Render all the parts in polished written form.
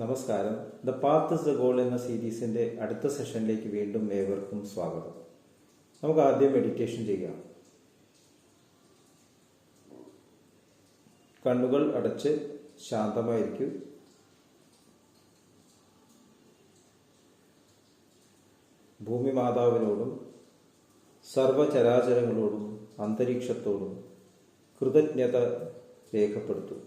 നമസ്കാരം. The path is the goal എന്ന സീരീസിന്റെ അടുത്ത സെഷനിലേക്ക് വീണ്ടും ഏവർക്കും സ്വാഗതം. നമുക്ക് ആദ്യം മെഡിറ്റേഷൻ ചെയ്യാം. കണ്ണുകൾ അടച്ച് ശാന്തമായിരിക്കൂ. ഭൂമി മാതാവിനോടും സർവചരാചരങ്ങളോടും അന്തരീക്ഷത്തോടും കൃതജ്ഞത രേഖപ്പെടുത്തൂ.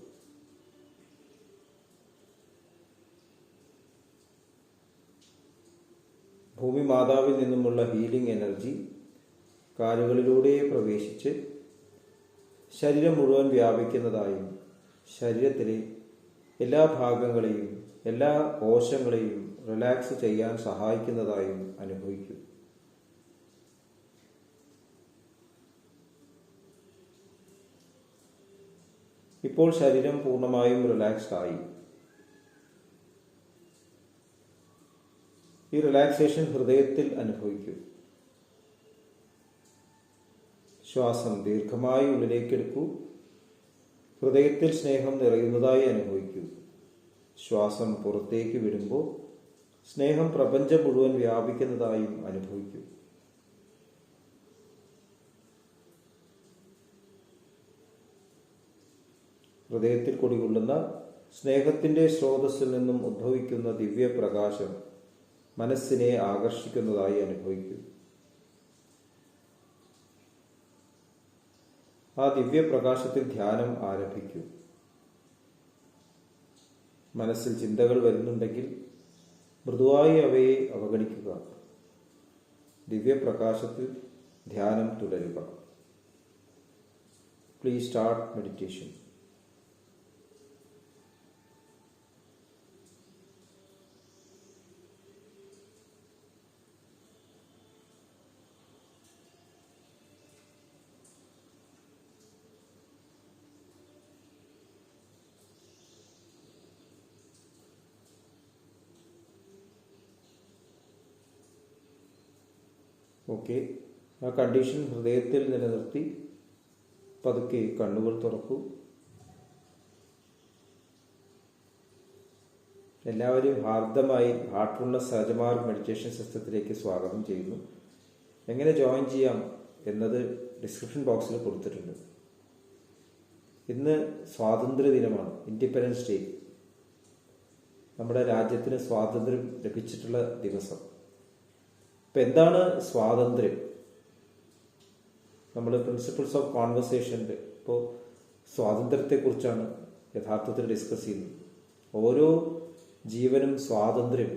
ഭൂമി മാതാവിൽ നിന്നുമുള്ള ഹീലിംഗ് എനർജി കാലുകളിലൂടെ പ്രവേശിച്ച് ശരീരം മുഴുവൻ വ്യാപിക്കുന്നതായും ശരീരത്തിലെ എല്ലാ ഭാഗങ്ങളെയും എല്ലാ കോശങ്ങളെയും റിലാക്സ് ചെയ്യാൻ സഹായിക്കുന്നതായും അനുഭവിക്കും. ഇപ്പോൾ ശരീരം പൂർണ്ണമായും റിലാക്സ്ഡ് ആയി. ഈ റിലാക്സേഷൻ ഹൃദയത്തിൽ അനുഭവിക്കൂ. ശ്വാസം ദീർഘമായി ഉള്ളിലേക്ക് എടുക്കൂ. ഹൃദയത്തിൽ സ്നേഹം നിറയുന്നതായി അനുഭവിക്കൂ. ശ്വാസം പുറത്തേക്ക് വിടുമ്പോൾ സ്നേഹം പ്രപഞ്ചം മുഴുവൻ വ്യാപിക്കുന്നതായും അനുഭവിക്കൂ. ഹൃദയത്തിൽ കുടികൊള്ളുന്ന സ്നേഹത്തിന്റെ സ്രോതസ്സിൽ നിന്നും ഉദ്ഭവിക്കുന്ന ദിവ്യപ്രകാശം മനസ്സിനെ ആകർഷിക്കുന്നതായി അനുഭവിക്കൂ. ആ ദിവ്യപ്രകാശത്തിൽ ധ്യാനം ആരംഭിക്കൂ. മനസ്സിൽ ചിന്തകൾ വരുന്നുണ്ടെങ്കിൽ മൃദുവായി അവയെ അവഗണിക്കുക. ദിവ്യപ്രകാശത്തിൽ ധ്യാനം തുടരുക. Please start meditation. ഓക്കെ, ആ കണ്ടീഷൻ ഹൃദയത്തിൽ നിലനിർത്തി പതുക്കെ കണ്ണുകൾ തുറക്കൂ. എല്ലാവരെയും ഹാർദമായി ഹാർട്ട്ഫുൾനെസ് സഹജമാർഗ് മെഡിറ്റേഷൻ സിസ്റ്റത്തിലേക്ക് സ്വാഗതം ചെയ്യുന്നു. എങ്ങനെ ജോയിൻ ചെയ്യാം എന്നത് ഡിസ്ക്രിപ്ഷൻ ബോക്സിൽ കൊടുത്തിട്ടുണ്ട്. ഇന്ന് സ്വാതന്ത്ര്യ ദിനമാണ്, ഇൻഡിപെൻഡൻസ് ഡേ. നമ്മുടെ രാജ്യത്തിന് സ്വാതന്ത്ര്യം ലഭിച്ചിട്ടുള്ള ദിവസം. ഇപ്പം എന്താണ് സ്വാതന്ത്ര്യം? നമ്മൾ പ്രിൻസിപ്പിൾസ് ഓഫ് കോൺവെർസേഷനിൽ ഇപ്പോൾ സ്വാതന്ത്ര്യത്തെക്കുറിച്ചാണ് യഥാർത്ഥത്തിൽ ഡിസ്കസ് ചെയ്യുന്നത്. ഓരോ ജീവനും സ്വാതന്ത്ര്യം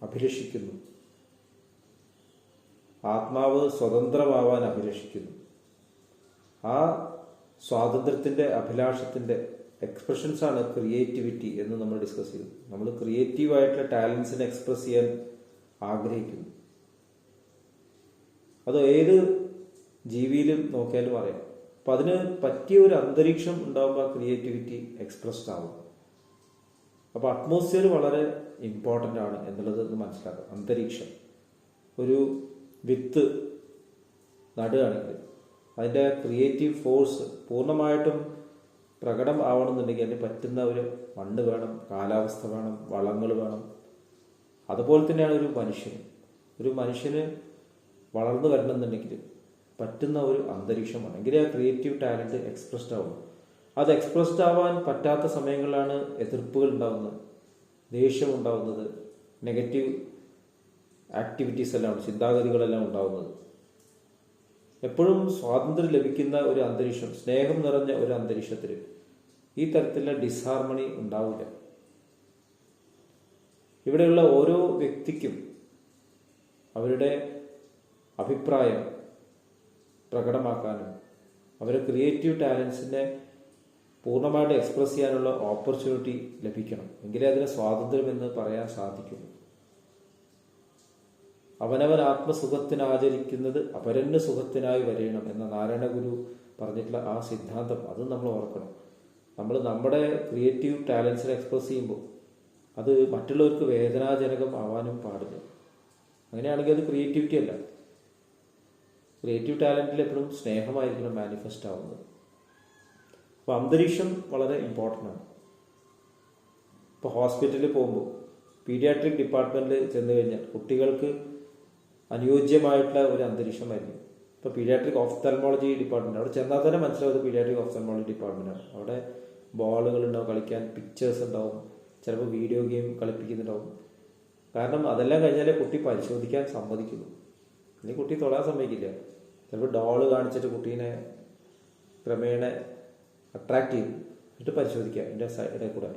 അഭിലഷിക്കുന്നു. ആത്മാവ് സ്വതന്ത്രമാവാൻ അഭിലഷിക്കുന്നു. ആ സ്വാതന്ത്ര്യത്തിൻ്റെ അഭിലാഷത്തിൻ്റെ എക്സ്പ്രഷൻസാണ് ക്രിയേറ്റിവിറ്റി എന്ന് നമ്മൾ ഡിസ്കസ് ചെയ്തു. നമ്മൾ ക്രിയേറ്റീവായിട്ടുള്ള ടാലൻസിനെ എക്സ്പ്രസ് ചെയ്യാൻ ആഗ്രഹിക്കുന്നു. അത് ഏത് ജീവിയിലും നോക്കിയാലും അറിയാം. അപ്പം അതിന് പറ്റിയ ഒരു അന്തരീക്ഷം ഉണ്ടാകുമ്പോൾ ആ ക്രിയേറ്റിവിറ്റി എക്സ്പ്രസ്ഡ് ആവും. അപ്പോൾ അറ്റ്മോസ്ഫിയർ വളരെ ഇമ്പോർട്ടൻ്റ് ആണ് എന്നുള്ളത് മനസ്സിലാക്കാം. അന്തരീക്ഷം, ഒരു വിത്ത് നടുകയാണെങ്കിൽ അതിൻ്റെ ക്രിയേറ്റീവ് ഫോഴ്സ് പൂർണ്ണമായിട്ടും പ്രകടം ആവണമെന്നുണ്ടെങ്കിൽ അതിന് പറ്റുന്ന ഒരു മണ്ണ് വേണം, കാലാവസ്ഥ വേണം, വളങ്ങൾ വേണം. അതുപോലെ തന്നെയാണ് ഒരു മനുഷ്യന് വളർന്നു വരണമെന്നുണ്ടെങ്കിൽ പറ്റുന്ന ഒരു അന്തരീക്ഷം വേണം. എങ്കിലേ ആ ക്രിയേറ്റീവ് ടാലൻറ്റ് എക്സ്പ്രസ്ഡ് ആവും. അത് എക്സ്പ്രസ്ഡ് ആവാൻ പറ്റാത്ത സമയങ്ങളിലാണ് എതിർപ്പുകൾ ഉണ്ടാകുന്നത്, ദേഷ്യം ഉണ്ടാകുന്നത്, നെഗറ്റീവ് ആക്ടിവിറ്റീസ് എല്ലാം, ചിന്താഗതികളെല്ലാം ഉണ്ടാകുന്നത്. എപ്പോഴും സ്വാതന്ത്ര്യം ലഭിക്കുന്ന ഒരു അന്തരീക്ഷം, സ്നേഹം നിറഞ്ഞ ഒരു അന്തരീക്ഷത്തിൽ ഈ തരത്തിലുള്ള ഡിസ്ഹാർമണി ഉണ്ടാവില്ല. ഇവിടെയുള്ള ഓരോ വ്യക്തിക്കും അവരുടെ അഭിപ്രായം പ്രകടമാക്കാനും അവരുടെ ക്രിയേറ്റീവ് ടാലൻസിനെ പൂർണ്ണമായിട്ട് എക്സ്പ്രസ് ചെയ്യാനുള്ള ഓപ്പർച്യൂണിറ്റി ലഭിക്കണം. എങ്കിലേ അതിനെ സ്വാതന്ത്ര്യം എന്ന് പറയാൻ സാധിക്കുള്ളൂ. അവനവൻ ആത്മസുഖത്തിനാചരിക്കുന്നത് അപരന് സുഖത്തിനായി വരയണം എന്ന നാരായണ ഗുരു പറഞ്ഞിട്ടുള്ള ആ സിദ്ധാന്തം അത് നമ്മൾ ഓർക്കണം. നമ്മൾ നമ്മുടെ ക്രിയേറ്റീവ് ടാലൻസിനെ എക്സ്പ്രസ് ചെയ്യുമ്പോൾ അത് മറ്റുള്ളവർക്ക് വേദനാജനകം ആവാനും പാടില്ല. അങ്ങനെയാണെങ്കിൽ അത് ക്രിയേറ്റിവിറ്റി അല്ല. ക്രിയേറ്റീവ് ടാലൻറ്റിൽ എപ്പോഴും സ്നേഹമായിരിക്കണം മാനിഫെസ്റ്റ് ആവുന്നത്. അപ്പോൾ അന്തരീക്ഷം വളരെ ഇമ്പോർട്ടൻ്റ് ആണ്. ഇപ്പോൾ ഹോസ്പിറ്റലിൽ പോകുമ്പോൾ പീഡിയാട്രിക് ഡിപ്പാർട്ട്മെൻറ്റിൽ ചെന്ന് കഴിഞ്ഞാൽ കുട്ടികൾക്ക് അനുയോജ്യമായിട്ടുള്ള ഒരു അന്തരീക്ഷമായിരിക്കും. ഇപ്പോൾ പീഡിയാട്രിക് ഓഫ്തൽമോളജി ഡിപ്പാർട്ട്മെൻറ്റ് അവിടെ ചെന്നാൽ തന്നെ മനസ്സിലാവുന്നത് പീഡിയാട്രിക് ഓഫ്തൽമോളജി ഡിപ്പാർട്ട്മെൻറ്റാണ്. അവിടെ ബോളുകൾ ഉണ്ടാവും, കളിക്കാൻ പിക്ചേഴ്സ് ഉണ്ടാവും, ചിലപ്പോൾ വീഡിയോ ഗെയിം കളിപ്പിക്കുന്നുണ്ടാവും. കാരണം അതെല്ലാം കഴിഞ്ഞാലേ കുട്ടി പരിശോധിക്കാൻ സമ്മതിക്കുള്ളൂ, അല്ലെങ്കിൽ കുട്ടി തൊടാൻ സമ്മതിക്കില്ല. ചിലപ്പോൾ ഡോള് കാണിച്ചിട്ട് കുട്ടീനെ ക്രമേണ അട്രാക്ട് ചെയ്തു എന്നിട്ട് പരിശോധിക്കുക എൻ്റെ സൈഡിൽ കൂടെ.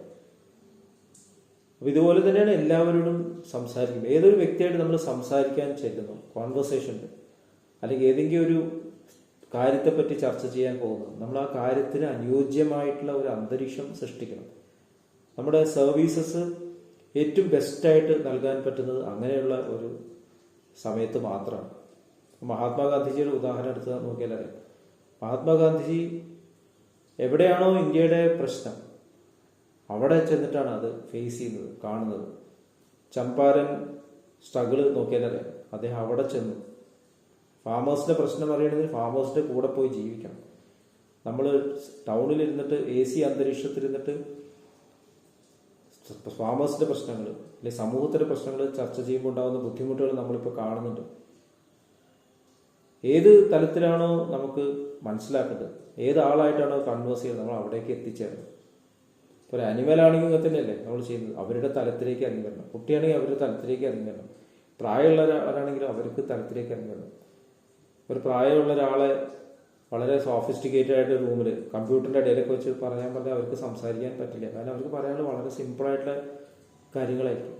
അപ്പോൾ ഇതുപോലെ തന്നെയാണ് എല്ലാവരോടും സംസാരിക്കും. ഏതൊരു വ്യക്തിയായിട്ട് നമ്മൾ സംസാരിക്കാൻ ചെല്ലുന്നു, കോൺവെർസേഷനിൽ അല്ലെങ്കിൽ ഏതെങ്കിലും ഒരു കാര്യത്തെപ്പറ്റി ചർച്ച ചെയ്യാൻ പോകുന്നു, നമ്മൾ ആ കാര്യത്തിന് അനുയോജ്യമായിട്ടുള്ള ഒരു അന്തരീക്ഷം സൃഷ്ടിക്കണം. നമ്മുടെ സർവീസസ് ഏറ്റവും ബെസ്റ്റായിട്ട് നൽകാൻ പറ്റുന്നത് അങ്ങനെയുള്ള ഒരു സമയത്ത് മാത്രമാണ്. മഹാത്മാഗാന്ധിജിയുടെ ഉദാഹരണം എടുത്ത് നോക്കിയാൽ അറിയാം. മഹാത്മാഗാന്ധിജി എവിടെയാണോ ഇന്ത്യയുടെ പ്രശ്നം അവിടെ ചെന്നിട്ടാണ് അത് ഫേസ് ചെയ്യുന്നത്, കാണുന്നത്. ചമ്പാരൻ സ്ട്രഗിള് നോക്കിയാൽ അറിയാം, അദ്ദേഹം അവിടെ ചെന്നു. ഫാമേഴ്സിന്റെ പ്രശ്നം അറിയണമെങ്കിൽ ഫാമേഴ്സിന്റെ കൂടെ പോയി ജീവിക്കണം. നമ്മൾ ടൗണിലിരുന്നിട്ട് AC അന്തരീക്ഷത്തിലിരുന്നിട്ട് ഫാമേഴ്സിന്റെ പ്രശ്നങ്ങൾ അല്ലെങ്കിൽ സമൂഹത്തിന്റെ പ്രശ്നങ്ങൾ ചർച്ച ചെയ്യുമ്പോൾ ഉണ്ടാകുന്ന ബുദ്ധിമുട്ടുകൾ നമ്മളിപ്പോൾ കാണുന്നുണ്ട്. ഏത് തലത്തിലാണോ നമുക്ക് മനസ്സിലാക്കേണ്ടത്, ഏതാളായിട്ടാണോ കൺവേഴ്സ് ചെയ്യുന്നത്, നമ്മൾ അവിടേക്ക് എത്തിച്ചേരണം. ഇപ്പോൾ ഒരു അനിമലാണെങ്കിൽ ഇങ്ങനെ തന്നെയല്ലേ നമ്മൾ ചെയ്യുന്നത്, അവരുടെ തലത്തിലേക്ക് ഇറങ്ങി വരണം. കുട്ടിയാണെങ്കിൽ അവരുടെ തലത്തിലേക്ക് ഇറങ്ങി വരണം. പ്രായമുള്ള ഒരാളാണെങ്കിലും അവർക്ക് തലത്തിലേക്ക് ഇറങ്ങി വരണം. ഒരു പ്രായമുള്ള ഒരാളെ വളരെ സോഫിസ്റ്റിക്കേറ്റഡ് ആയിട്ട് റൂമിൽ കമ്പ്യൂട്ടറിൻ്റെ ഇടയിലൊക്കെ വെച്ച് പറഞ്ഞാൽ അവർക്ക് സംസാരിക്കാൻ പറ്റില്ല. കാരണം അവർക്ക് പറയാനുള്ള വളരെ സിമ്പിളായിട്ടുള്ള കാര്യങ്ങളായിരിക്കും.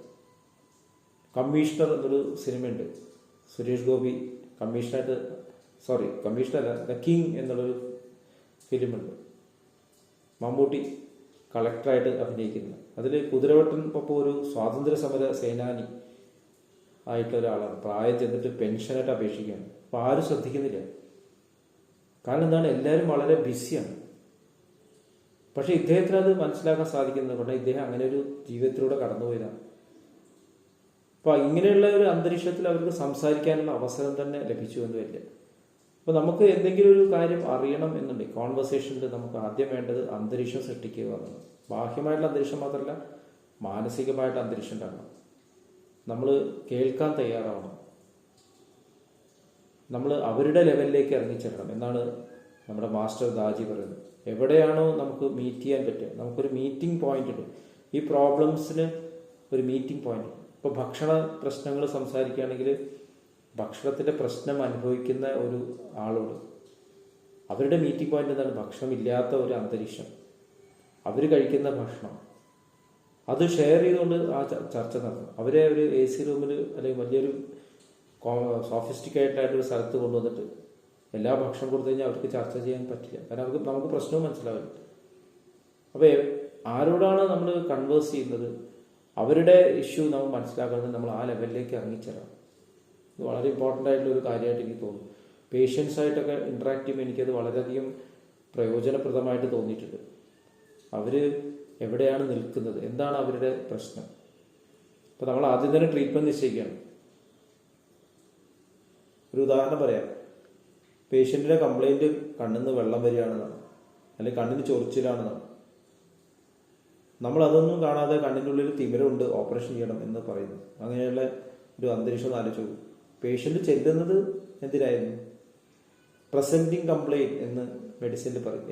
കമ്മീഷണർ എന്നൊരു സിനിമയുണ്ട്, സുരേഷ് ഗോപി കമ്മീഷണർ അല്ല, ദ കിങ് എന്നുള്ളൊരു ഫിലിമുണ്ട്. മമ്മൂട്ടി കളക്ടറായിട്ട് അഭിനയിക്കുന്നത്. അതിൽ കുതിരവട്ടൻ പപ്പു ഒരു സ്വാതന്ത്ര്യ സമര സേനാനി ആയിട്ടുള്ള ഒരാളാണ്. പ്രായം ചെന്നിട്ട് പെൻഷനായിട്ട് അപേക്ഷിക്കുകയാണ്. അപ്പോൾ ആരും ശ്രദ്ധിക്കുന്നില്ല. കാരണം എന്താണ്, എല്ലാവരും വളരെ ബിസിയാണ്. പക്ഷെ ഇദ്ദേഹത്തിന് അത് മനസ്സിലാക്കാൻ സാധിക്കുന്നത് കൊണ്ട് ഇദ്ദേഹം അങ്ങനെ ഒരു ജീവിതത്തിലൂടെ കടന്നുപോയതാണ്. അപ്പോൾ ഇങ്ങനെയുള്ള ഒരു അന്തരീക്ഷത്തിൽ അവർക്ക് സംസാരിക്കാനുള്ള അവസരം തന്നെ ലഭിച്ചു എന്ന് വരില്ല. അപ്പോൾ നമുക്ക് എന്തെങ്കിലും ഒരു കാര്യം അറിയണം എന്നുണ്ടെങ്കിൽ കോൺവെർസേഷനിൽ നമുക്ക് ആദ്യം വേണ്ടത് അന്തരീക്ഷം സൃഷ്ടിക്കുക എന്നാണ്. ബാഹ്യമായിട്ടുള്ള അന്തരീക്ഷം മാത്രമല്ല, മാനസികമായിട്ടുള്ള അന്തരീക്ഷം ഉണ്ടാകണം. നമ്മൾ കേൾക്കാൻ തയ്യാറാവണം. നമ്മൾ അവരുടെ ലെവലിലേക്ക് ഇറങ്ങിച്ചേരണം എന്നാണ് നമ്മുടെ മാസ്റ്റർ ദാജി പറയുന്നത്. എവിടെയാണോ നമുക്ക് മീറ്റ് ചെയ്യാൻ പറ്റുക, നമുക്കൊരു മീറ്റിംഗ് പോയിന്റ് ഉണ്ട്. ഈ പ്രോബ്ലംസിന് ഒരു മീറ്റിംഗ് പോയിന്റ്. ഇപ്പോൾ ഭക്ഷണ പ്രശ്നങ്ങൾ സംസാരിക്കുകയാണെങ്കിൽ ഭക്ഷണത്തിൻ്റെ പ്രശ്നം അനുഭവിക്കുന്ന ഒരു ആളോട് അവരുടെ മീറ്റിംഗ് പോയിന്റ് എന്താണ്, ഭക്ഷണമില്ലാത്ത ഒരു അന്തരീക്ഷം, അവർ കഴിക്കുന്ന ഭക്ഷണം അത് ഷെയർ ചെയ്തുകൊണ്ട് ആ ചർച്ച നടത്തണം. അവരെ ഒരു AC റൂമിൽ അല്ലെങ്കിൽ വലിയൊരു സോഫിസ്റ്റിക്കേറ്റഡ് ആയിട്ടൊരു സ്ഥലത്ത് കൊണ്ടുവന്നിട്ട് എല്ലാ ഭക്ഷണം കൊടുത്തു കഴിഞ്ഞാൽ അവർക്ക് ചർച്ച ചെയ്യാൻ പറ്റില്ല. കാരണം നമുക്ക് പ്രശ്നവും മനസ്സിലാവില്ല. അപ്പോൾ ആരോടാണ് നമ്മൾ കൺവേഴ്സ് ചെയ്യുന്നത്, അവരുടെ ഇഷ്യൂ നമ്മൾ മനസ്സിലാക്കുന്നത്, നമ്മൾ ആ ലെവലിലേക്ക് ഇറങ്ങിച്ചേരാം. ഇത് വളരെ ഇമ്പോർട്ടൻ്റ് ആയിട്ടുള്ള ഒരു കാര്യമായിട്ട് എനിക്ക് തോന്നുന്നു. പേഷ്യൻസായിട്ടൊക്കെ ഇൻട്രാക്ട് ചെയ്യുമ്പോൾ എനിക്കത് വളരെയധികം പ്രയോജനപ്രദമായിട്ട് തോന്നിയിട്ടുണ്ട്. അവർ എവിടെയാണ് നിൽക്കുന്നത്, എന്താണ് അവരുടെ പ്രശ്നം. അപ്പോൾ നമ്മൾ ആദ്യം തന്നെ ട്രീറ്റ്മെൻറ്റ് നിശ്ചയിക്കുകയാണ്. ഒരു ഉദാഹരണം പറയാം. പേഷ്യൻറ്റിൻ്റെ കംപ്ലൈൻറ്റ് കണ്ണിന്ന് വെള്ളം വരികയാണെന്നാണ്, അല്ലെങ്കിൽ കണ്ണിന് ചൊറിച്ചിലാണെന്നാണ്. നമ്മൾ അതൊന്നും കാണാതെ കണ്ണിൻ്റെ ഉള്ളിൽ തിമിരമുണ്ട്, ഓപ്പറേഷൻ ചെയ്യണം എന്ന് പറയുന്നു. അങ്ങനെയുള്ള ഒരു അന്തരീക്ഷം ആലോചിച്ചു. പേഷ്യൻ്റ് ചെല്ലുന്നത് എന്തിനായിരുന്നു, പ്രസൻറ്റിങ് കംപ്ലൈൻറ്റ് എന്ന് മെഡിസിനിൽ പറയും.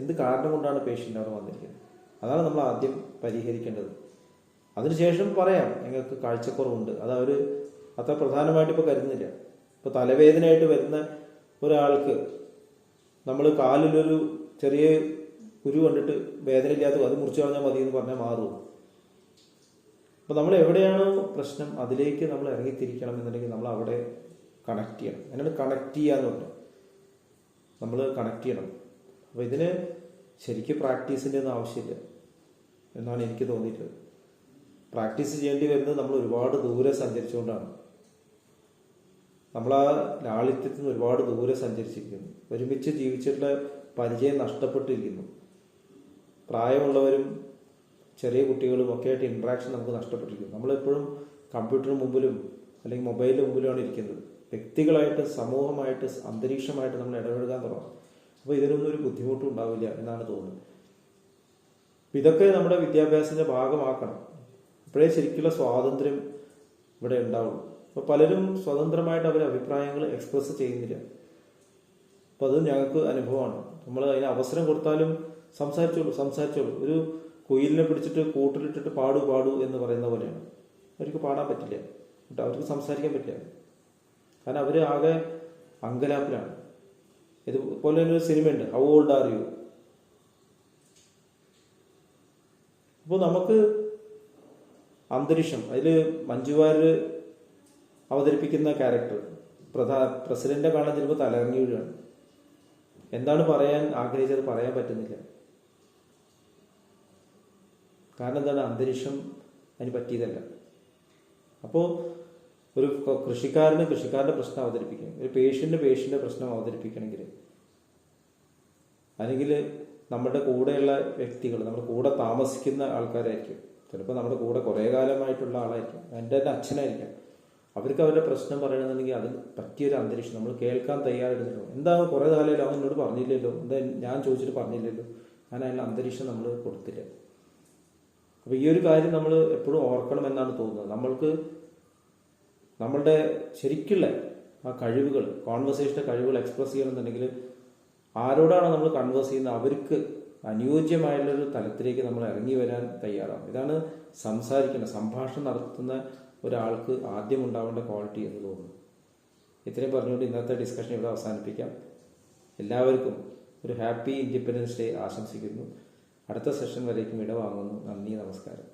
എന്ത് കാരണം കൊണ്ടാണ് പേഷ്യൻ്റ് അവിടെ വന്നിരിക്കുന്നത്, അതാണ് നമ്മൾ ആദ്യം പരിഹരിക്കേണ്ടത്. അതിനുശേഷം പറയാം നിങ്ങൾക്ക് കാഴ്ചക്കുറവുണ്ട്, അത് അവർ അത്ര പ്രധാനമായിട്ട് ഇപ്പോൾ കരുതുന്നില്ല. ഇപ്പോൾ തലവേദനയായിട്ട് വരുന്ന ഒരാൾക്ക് നമ്മൾ കാലിലൊരു ചെറിയ കുരു കണ്ടിട്ട് വേദന ഇല്ലാത്ത അത് മുറിച്ച് കളഞ്ഞാൽ മതി എന്ന് പറഞ്ഞാൽ മാറുമോ? അപ്പോൾ നമ്മൾ എവിടെയാണോ പ്രശ്നം അതിലേക്ക് നമ്മൾ ഇറങ്ങിത്തിരിക്കണം എന്നുണ്ടെങ്കിൽ നമ്മൾ അവിടെ കണക്ട് ചെയ്യണം. അതിനാണ് കണക്ട് ചെയ്യാന്ന് പറഞ്ഞാൽ, നമ്മൾ കണക്ട് ചെയ്യണം. അപ്പോൾ ഇതിന് ശരിക്കും പ്രാക്ടീസിൻ്റെ ഒന്നും ആവശ്യമില്ല എന്നാണ് എനിക്ക് തോന്നിയിട്ടുള്ളത്. പ്രാക്ടീസ് ചെയ്യേണ്ടി വരുന്നത് നമ്മൾ ഒരുപാട് ദൂരെ സഞ്ചരിച്ചുകൊണ്ടാണ്. നമ്മൾ ആ ലാളിത്യത്തിൽ നിന്ന് ഒരുപാട് ദൂരെ സഞ്ചരിച്ചിരിക്കുന്നു. ഒരുമിച്ച് ജീവിച്ചിട്ടുള്ള പരിചയം നഷ്ടപ്പെട്ടിരിക്കുന്നു. പ്രായമുള്ളവരും ചെറിയ കുട്ടികളും ഒക്കെ ആയിട്ട് ഇൻട്രാക്ഷൻ നമുക്ക് നഷ്ടപ്പെട്ടിരിക്കുന്നു. നമ്മളെപ്പോഴും കമ്പ്യൂട്ടറിന് മുമ്പിലും അല്ലെങ്കിൽ മൊബൈലിന് മുമ്പിലുമാണ് ഇരിക്കുന്നത്. വ്യക്തികളായിട്ട്, സമൂഹമായിട്ട്, അന്തരീക്ഷമായിട്ട് നമ്മൾ ഇടപഴകാൻ തുടങ്ങും. അപ്പോൾ ഇതിനൊന്നും ഒരു ബുദ്ധിമുട്ടും ഉണ്ടാവില്ല എന്നാണ് തോന്നുന്നത്. ഇതൊക്കെ നമ്മുടെ വിദ്യാഭ്യാസത്തിന്റെ ഭാഗമാക്കണം. അപ്പോഴേ ശരിക്കുള്ള സ്വാതന്ത്ര്യം ഇവിടെ ഉണ്ടാവുള്ളൂ. അപ്പോൾ പലരും സ്വതന്ത്രമായിട്ട് അവരുടെ അഭിപ്രായങ്ങൾ എക്സ്പ്രസ് ചെയ്യുന്നില്ല. അപ്പോൾ അത് ഞങ്ങൾക്ക് അനുഭവമാണ്. നമ്മൾ അതിന് അവസരം കൊടുത്താലും സംസാരിച്ചോളൂ. ഒരു കുയിലിനെ പിടിച്ചിട്ട് കൂട്ടിലിട്ടിട്ട് പാടൂ എന്ന് പറയുന്ന പോലെയാണ്. അവർക്ക് പാടാൻ പറ്റില്ല, എന്നിട്ട് അവർക്ക് സംസാരിക്കാൻ പറ്റില്ല. കാരണം അവർ ആകെ അങ്കലാപ്പിലാണ്. ഇതുപോലെ തന്നെ ഒരു സിനിമയുണ്ട്, ഹൗ ഓൾഡ് ആർ യു. അപ്പോൾ നമുക്ക് അന്തരീക്ഷം, അതിൽ മഞ്ജു വാര്യർ അവതരിപ്പിക്കുന്ന ക്യാരക്ടർ പ്രസിഡന്റിനെ കാണാൻ ചിലപ്പോൾ തലകറങ്ങി വീഴുകയാണ്. എന്താണ് പറയാൻ ആഗ്രഹിച്ചത് പറയാൻ പറ്റുന്നില്ല. കാരണം എന്താണ്, അന്തരീക്ഷം അതിന് പറ്റിയതല്ല. അപ്പോൾ ഒരു കൃഷിക്കാരന്റെ പ്രശ്നം അവതരിപ്പിക്കണം, ഒരു പേഷ്യന്റെ പ്രശ്നം അവതരിപ്പിക്കണമെങ്കിൽ, അല്ലെങ്കിൽ നമ്മുടെ കൂടെയുള്ള വ്യക്തികൾ, നമ്മുടെ കൂടെ താമസിക്കുന്ന ആൾക്കാരായിരിക്കും, ചിലപ്പോൾ നമ്മുടെ കൂടെ കുറേ കാലമായിട്ടുള്ള ആളായിരിക്കും, എൻ്റെ അച്ഛനായിരിക്കാം. അവർക്ക് അവരുടെ പ്രശ്നം പറയണമെന്നുണ്ടെങ്കിൽ അതിന് പറ്റിയൊരു അന്തരീക്ഷം നമ്മൾ കേൾക്കാൻ തയ്യാറെടുത്തിട്ടുണ്ടോ. എന്താ കുറേ കാലമല്ലോ അവൻ എന്നോട് പറഞ്ഞില്ലല്ലോ, എന്താ ഞാൻ ചോദിച്ചിട്ട് പറഞ്ഞില്ലല്ലോ, ഞാൻ അതിനുള്ള അന്തരീക്ഷം നമ്മൾ കൊടുത്തില്ല. അപ്പോൾ ഈ ഒരു കാര്യം നമ്മൾ എപ്പോഴും ഓർക്കണം എന്നാണ് തോന്നുന്നത്. നമ്മളുടെ ശരിക്കുള്ള ആ കഴിവുകൾ, കോൺവെർസേഷൻ്റെ കഴിവുകൾ എക്സ്പ്രസ് ചെയ്യണമെന്നുണ്ടെങ്കിൽ ആരോടാണ് നമ്മൾ കൺവേഴ്സ് ചെയ്യുന്നത് അവർക്ക് അനുയോജ്യമായുള്ളൊരു തലത്തിലേക്ക് നമ്മൾ ഇറങ്ങി വരാൻ തയ്യാറാണ്. ഇതാണ് സംഭാഷണം നടത്തുന്ന ഒരാൾക്ക് ആദ്യം ഉണ്ടാവേണ്ട ക്വാളിറ്റി എന്ന് തോന്നുന്നു. ഇത്രയും പറഞ്ഞുകൊണ്ട് ഇന്നത്തെ ഡിസ്കഷൻ ഇവിടെ അവസാനിപ്പിക്കാം. എല്ലാവർക്കും ഒരു ഹാപ്പി ഇൻഡിപെൻഡൻസ് ഡേ ആശംസിക്കുന്നു. അടുത്ത സെഷൻ വരേക്കും ഇടവാങ്ങുന്നു. നന്ദി, നമസ്കാരം.